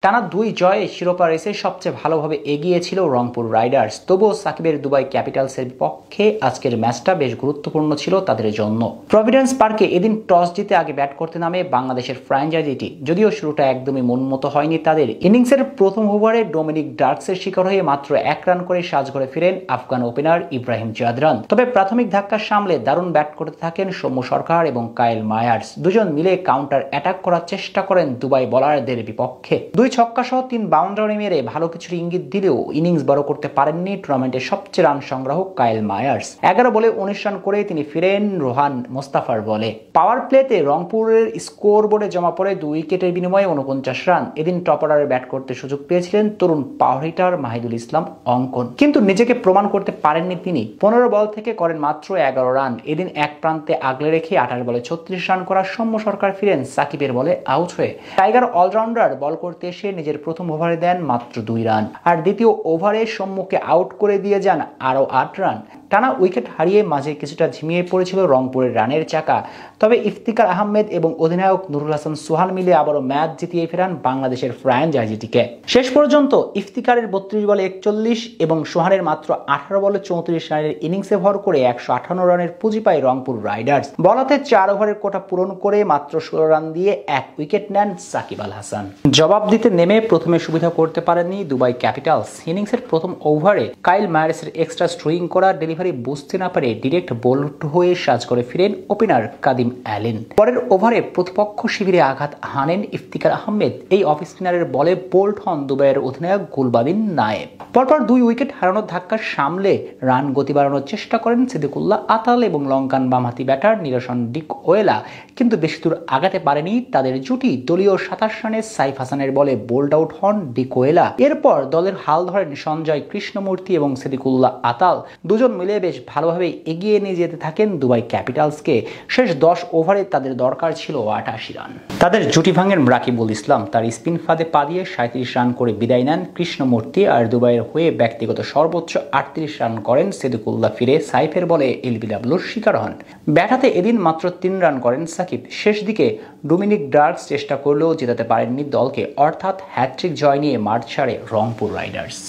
টানা ২ জয়ে শিরোপা রেসে সবচেয়ে ভালোভাবে এগিয়ে ছিল রংপুর রাইডার্স। তবুও সাকিবের দুবাই ক্যাপিটালসের বিপক্ষে আজকের ম্যাচটা বেশ গুরুত্বপূর্ণ ছিল তাদের জন্য। প্রভিডেন্স পার্কে এদিন টস জিতে আগে ব্যাট করতে নামে বাংলাদেশের ফ্র্যাঞ্চাইজিটি। যদিও শুরুটা একদমই মনমতো হয়নি তাদের। ইনিংসের প্রথম ওভারে ডোমিনিক ডার্কসের শিকার হয়ে মাত্র ১ রান করে সাজঘরে ফিরেন আফগান ওপেনার ইব্রাহিম জাদরান। তবে প্রাথমিক ধাক্কা সামলে দারুণ ব্যাট করতে থাকেন সৌম্য সরকার এবং কাইল মায়ার্স। দুজন মিলে কাউন্টার অ্যাটাক করার চেষ্টা করেন দুবাই বোলারদের বিপক্ষে। ২ ছক্কা সহ ৩ বাউন্ডারি মেরে ভালো কিছুর ইঙ্গিত দিলেও ইনিংস বড় করতে পারেননি টুর্নামেন্টের সবচেয়ে রান সংগ্রাহক কাইল মায়ার্স। ১১ বলে ১৯ রান করে তিনি ফিরেন রোহান মোস্তাফার বলে। পাওয়ার প্লেতে রংপুরের স্কোর বোর্ডে জমা পড়ে ২ উইকেটের বিনিময়ে ৪৯ রান। এদিন টপ অর্ডারে ব্যাট করতে সুযোগ পেয়েছিলেন তরুণ পাওয়ার হিটার মাহিদুল ইসলাম অঙ্কন, কিন্তু নিজেকে প্রমাণ করতে পারেননি তিনি। ১৫ বল থেকে করেন মাত্র ১১ রান। এদিন এক প্রান্তে আগলে রেখে ২৮ বলে ৩৬ রান করা সৌম্য সরকার ফিরেন সাকিবের বলে আউট হয়ে। টাইগার অলরাউন্ডার বল করতে এসে নিজের প্রথম ওভারে দেন মাত্র ২ রান, আর দ্বিতীয় ওভারে সৌম্যকে আউট করে দিয়ে যান আরও ৮ রান। টানা উইকেট হারিয়ে মাঝে কিছুটা ঝিমিয়ে পড়েছিল রংপুরের রানের চাকা। তবে ইফতিকার আহমেদ এবং অধিনায়ক নুরুল হাসান সোহান মিলে আবারও ম্যাচ জিতিয়ে ফেরান বাংলাদেশের ফ্র্যাঞ্চাইজিটিকে। শেষ পর্যন্ত ইফতিকারের ৩২ বলে ৪১ এবং সোহানের মাত্র ১৮ বলে ৩৪ রানের ইনিংসে ভর করে ১৫৮ রানের পুঁজি পায় রংপুর রাইডার্স। বলাতে ৪ ওভারের কোটা পূরণ করে মাত্র ১৬ রান দিয়ে ১ উইকেট নেন সাকিব আল হাসান। জবাব দিতে নেমে প্রথমে সুবিধা করতে পারেনি দুবাই ক্যাপিটালস। ইনিংসের প্রথম ওভারে কাইল মায়ার্সের এক্সট্রা স্ট্রোয়িং করা ডেলিভারি বুঝতে না পারে ডিরেক্ট বোল্ড হয়ে সাজ করে ফিরেন ওপেনার কাদিম অ্যালেন। পরের ওভারে প্রতিপক্ষ শিবিরে আঘাত হানেন ইফতিকার আহমেদ। এই অফ স্পিনারের বলে বোল্ড হন দুবাইয়ের অধিনায়ক গুলবাদিন নায়েব। পরপর ২ উইকেট হারানোর ধাক্কা সামলে রান গতি বাড়ানোর চেষ্টা করেন সিদ্দিকুল্লাহ আতাল এবং লঙ্কান বামহাতি ব্যাটার নিরসন ডিকওয়েলা, কিন্তু বেশি দূর আগাতে পারেনি তাদের জুটি। দলীয় ২৭ রানে সাইফ হাসানের বলে বোল্ড আউট হন ডিকওয়েলা। এরপর দলের হাল ধরেন সঞ্জয় কৃষ্ণমূর্তি এবং সিদ্দিকুল্লাহ আতাল। দুজন মিলে বেশ ভালোভাবে এগিয়ে নিয়ে যেতে থাকেন দুবাই ক্যাপিটালসকে। শেষ ১০ ওভারে তাদের দরকার ছিল ৮৮ রান। তাদের জুটি ভাঙেন রাকিবুল ইসলাম। তার স্পিন ফাঁদে পা দিয়ে ৩৭ রান করে বিদায় নেন কৃষ্ণমূর্তি, আর দুবাইয়ের হয়ে ব্যক্তিগত সর্বোচ্চ ৩৮ রান করেন সিদ্দিকুল্লাহ। ফিরে সাইফের বলে এলবিডব্লিউর শিকার হন। ব্যাট হাতে এদিন মাত্র ৩ রান করেন সাকিব। শেষ দিকে ডোমিনিক ডার্কস চেষ্টা করলেও জেতাতে পারেননি দলকে, অর্থাৎ হ্যাট্রিক জয় নিয়ে মাঠ ছাড়ে রংপুর রাইডার্স।